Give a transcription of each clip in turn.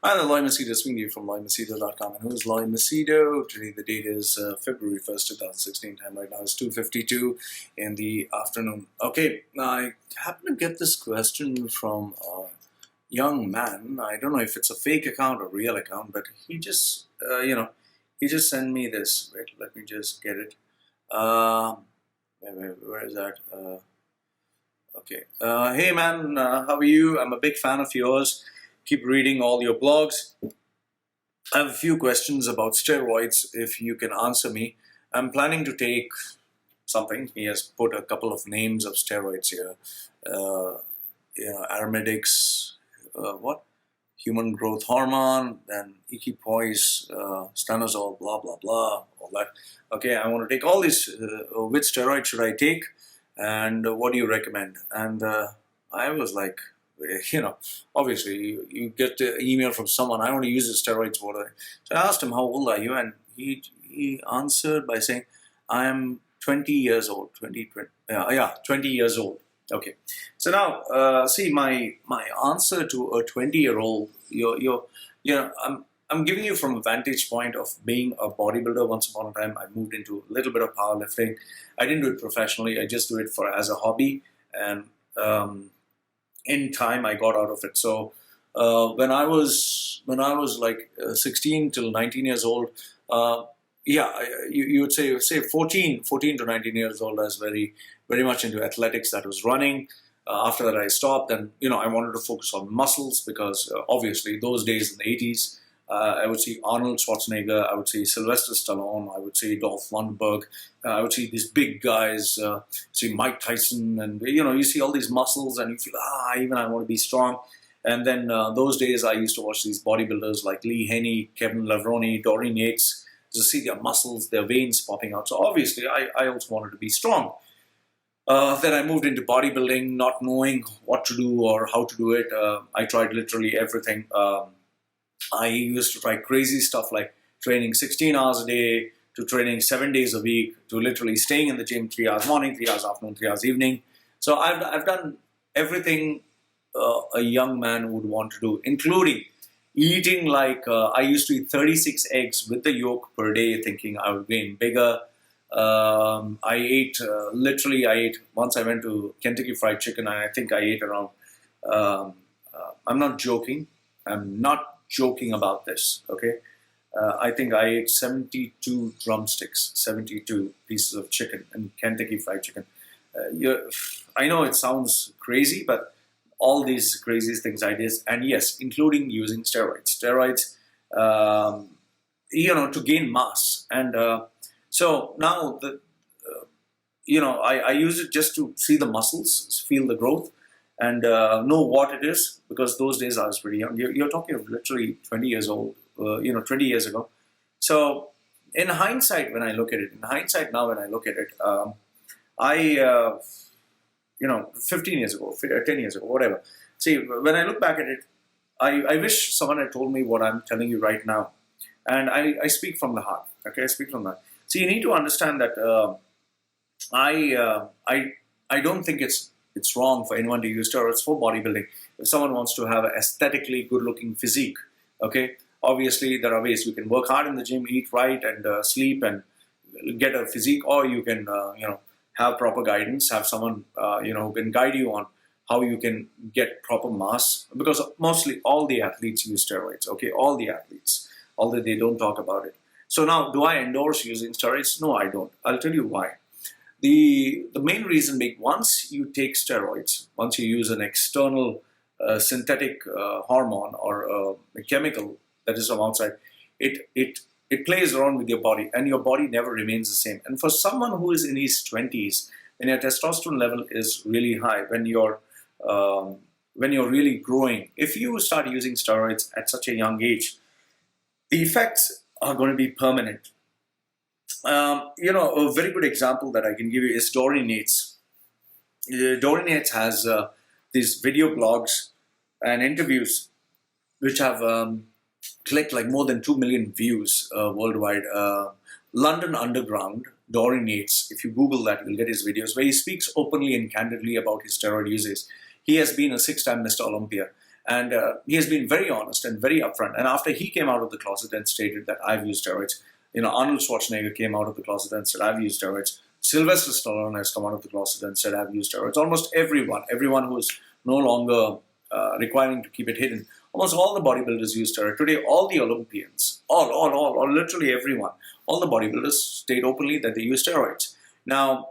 I'm Loy Machedo, speaking to you from LoyMachedo.com. And who is Loy Machedo? Today the date is February 1st, 2016. Time right now is 2:52 in the afternoon. Okay, I happen to get this question from a young man. I don't know if it's a fake account or real account, but he just, he just sent me this. Wait, let me just get it. Where is that? Okay. Hey man, how are you? I'm a big fan of yours. Keep reading all your blogs. I have a few questions about steroids, if you can answer me. I'm planning to take something. He has put a couple of names of steroids here. Aromatics, human growth hormone, then equipoise, stanozol, blah, blah, blah, all that. Okay, I want to take all these. Which steroid should I take? And what do you recommend? And I was like, obviously you get the email from someone, I want to use the steroids, what are they? So I asked him, how old are you? And he answered by saying, I am 20 years old, 20 years old. Okay. So now, see, my answer to a 20-year-old, I'm giving you from a vantage point of being a bodybuilder. Once upon a time, I moved into a little bit of powerlifting. I didn't do it professionally. I just do it as a hobby. And in time, I got out of it. So when I was like 16 till 19 years old, you would say 14 to 19 years old, I was very much into athletics. That was running. After that, I stopped, and I wanted to focus on muscles because obviously those days in the 80s, I would see Arnold Schwarzenegger, I would see Sylvester Stallone, I would see Dolph Lundberg, I would see these big guys, see Mike Tyson, and you see all these muscles, and you feel, even I want to be strong. And then those days I used to watch these bodybuilders like Lee Haney, Kevin Levrone, Dorian Yates, to see their muscles, their veins popping out. So obviously I also wanted to be strong. Then I moved into bodybuilding, not knowing what to do or how to do it. I tried literally everything. I used to try crazy stuff like training 16 hours a day, to training 7 days a week, to literally staying in the gym 3 hours morning, 3 hours afternoon, 3 hours evening. So I've done everything a young man would want to do, including eating like, I used to eat 36 eggs with the yolk per day, thinking I would gain bigger. I ate, once I went to Kentucky Fried Chicken, and I think I ate around, I'm not joking about this, okay? I think I ate 72 drumsticks, 72 pieces of chicken in Kentucky Fried Chicken. I know it sounds crazy, but all these crazy things I did, and yes, including using steroids. Steroids, to gain mass. And so now, I use it just to see the muscles, feel the growth, and know what it is, because those days I was pretty young. You're talking of literally 20 years old, 20 years ago. So in hindsight, when I look at it, 15 years ago, 10 years ago, whatever. See, when I look back at it, I wish someone had told me what I'm telling you right now. And I speak from the heart, okay? I speak from the heart. So you need to understand that I don't think it's wrong for anyone to use steroids for bodybuilding. If someone wants to have an aesthetically good-looking physique, okay, obviously there are ways. You can work hard in the gym, eat right, and sleep, and get a physique, or you can, have proper guidance, have someone, who can guide you on how you can get proper mass, because mostly all the athletes use steroids, okay, all the athletes, although they don't talk about it. So now, do I endorse using steroids? No, I don't. I'll tell you why. The main reason being, once you take steroids, once you use an external synthetic hormone or a chemical that is from outside, it plays around with your body, and your body never remains the same. And for someone who is in his 20s, when your testosterone level is really high, when you're really growing, if you start using steroids at such a young age, the effects are going to be permanent. A very good example that I can give you is Dorian Yates. Dorian Yates has these video blogs and interviews which have clicked like more than 2 million views worldwide. London Underground, Dorian Yates, if you Google that, you'll get his videos where he speaks openly and candidly about his steroid uses. He has been a 6-time Mr. Olympia. And he has been very honest and very upfront. And after he came out of the closet and stated that I've used steroids, Arnold Schwarzenegger came out of the closet and said, I've used steroids. Sylvester Stallone has come out of the closet and said, I've used steroids. Almost everyone who is no longer requiring to keep it hidden. Almost all the bodybuilders use steroids. Today, all the Olympians, literally everyone, all the bodybuilders state openly that they use steroids. Now,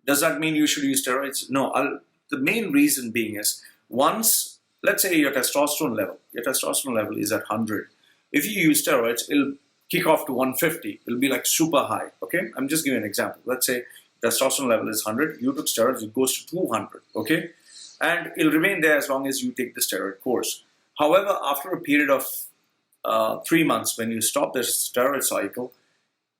does that mean you should use steroids? No. The main reason being is, once, let's say your testosterone level is at 100. If you use steroids, it'll kick off to 150. It'll be like super high, okay? I'm just giving an example. Let's say testosterone level is 100. You took steroids, it goes to 200, okay? And it'll remain there as long as you take the steroid course. However, after a period of 3 months, when you stop the steroid cycle,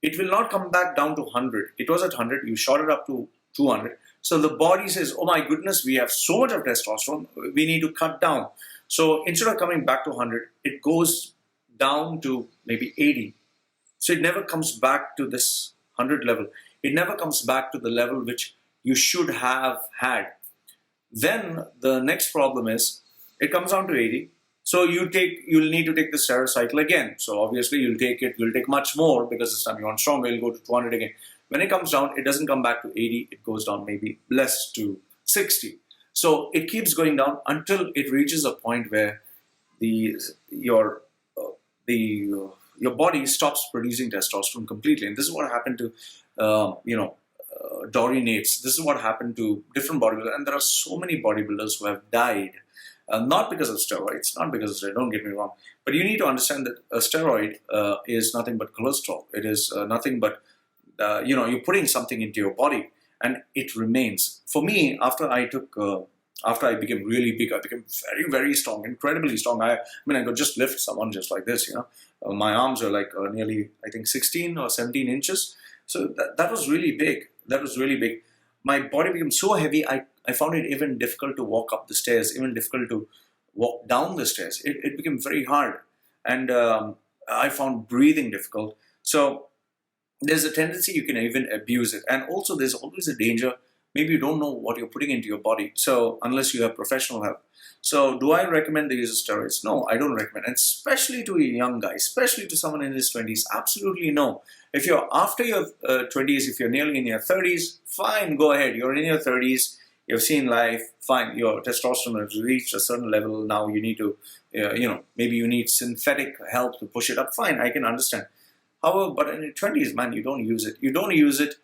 it will not come back down to 100. It was at 100, you shot it up to 200. So the body says, oh my goodness, we have so much of testosterone, we need to cut down. So instead of coming back to 100, it goes down to maybe 80. So it never comes back to this 100 level. It never comes back to the level which you should have had. Then the next problem is, it comes down to 80. So you'll need to take the steroid cycle again. So obviously you'll take much more, because this time you want stronger, you'll go to 200 again. When it comes down, it doesn't come back to 80, it goes down maybe less to 60. So it keeps going down until it reaches a point where your body stops producing testosterone completely. And this is what happened to, Dorian Yates. This is what happened to different bodybuilders. And there are so many bodybuilders who have died. Not because of steroids, don't get me wrong. But you need to understand that a steroid is nothing but cholesterol. It is nothing but, you're putting something into your body, and it remains. For me, after I became really big, I became very, very strong, incredibly strong. I could just lift someone just like this, My arms are like nearly, I think, 16 or 17 inches. So that was really big. My body became so heavy, I found it even difficult to walk up the stairs, even difficult to walk down the stairs. It became very hard. And I found breathing difficult. So there's a tendency you can even abuse it. And also there's always a danger, maybe you don't know what you're putting into your body. So unless you have professional help. So do I recommend the use of steroids? No, I don't recommend. And especially to a young guy, especially to someone in his 20s, absolutely no. If you're after your 20s, if you're nearly in your 30s, fine, go ahead. You're in your 30s, you've seen life, fine. Your testosterone has reached a certain level. Now you need to, maybe you need synthetic help to push it up. Fine, I can understand. However, but in your 20s, man, you don't use it. You don't use it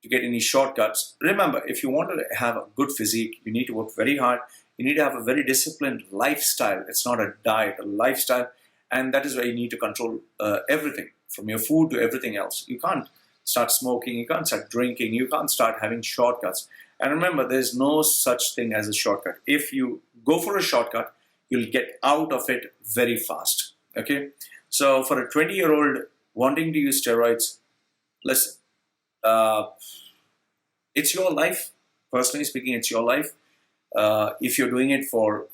to get any shortcuts. Remember, if you want to have a good physique, you need to work very hard. You need to have a very disciplined lifestyle. It's not a diet, a lifestyle. And that is where you need to control everything, from your food to everything else. You can't start smoking, you can't start drinking, you can't start having shortcuts. And remember, there's no such thing as a shortcut. If you go for a shortcut, you'll get out of it very fast. Okay? So for a 20-year-old wanting to use steroids, listen, it's your life. Personally speaking, it's your life. If you're doing it for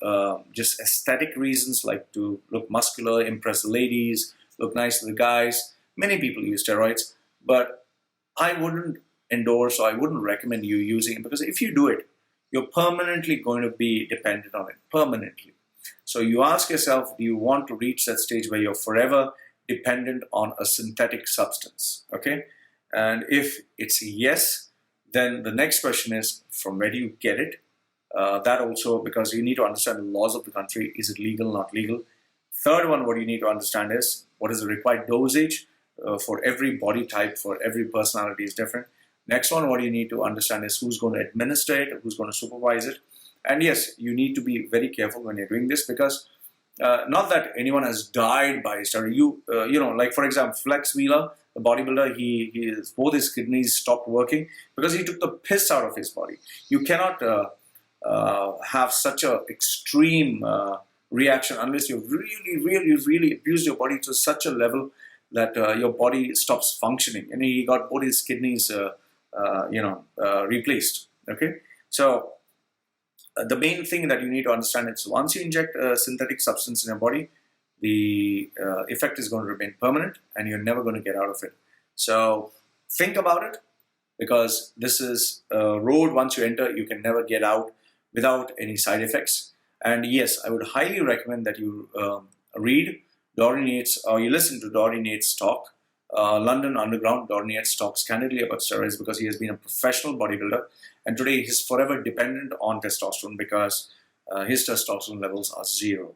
just aesthetic reasons, like to look muscular, impress the ladies, look nice to the guys, many people use steroids, but I wouldn't endorse or I wouldn't recommend you using it, because if you do it, you're permanently going to be dependent on it, permanently. So you ask yourself, do you want to reach that stage where you're forever dependent on a synthetic substance? Okay? And if it's a yes, then the next question is, from where do you get it? That also, because you need to understand the laws of the country. Is it legal, not legal? Third one, what you need to understand is, what is the required dosage for every body type, for every personality is different. Next one, what you need to understand is who's going to administer it, who's going to supervise it. And yes, you need to be very careful when you're doing this, because not that anyone has died by steroid. Like for example, Flex Wheeler, the bodybuilder, both his kidneys stopped working because he took the piss out of his body. You cannot have such an extreme reaction unless you've really abused your body to such a level that your body stops functioning. And he got both his kidneys, replaced. Okay, so the main thing that you need to understand is, once you inject a synthetic substance in your body, the effect is going to remain permanent, and you're never going to get out of it. So think about it, because this is a road. Once you enter, you can never get out without any side effects. And yes, I would highly recommend that you read Dory Nate's, or you listen to Dory Nate's talk, London Underground. Dory Nate's talks candidly about steroids, because he has been a professional bodybuilder, and today he's forever dependent on testosterone because his testosterone levels are zero,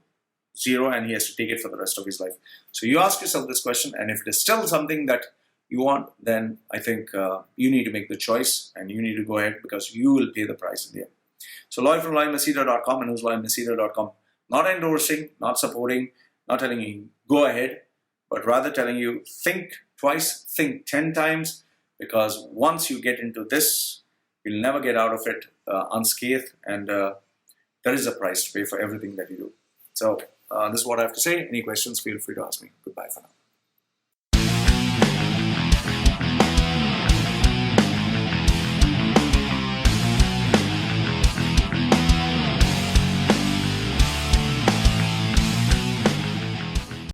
and he has to take it for the rest of his life. So you ask yourself this question, and if it is still something that you want, then I think you need to make the choice, and you need to go ahead, because you will pay the price in the end. So Loy from LoyMachedo.com and who's LoyMachedo.com. Not endorsing, not supporting, not telling you go ahead, but rather telling you think twice, think 10 times, because once you get into this, you'll never get out of it unscathed, and there is a price to pay for everything that you do. So this is what I have to say. Any questions, feel free to ask me. Goodbye for now.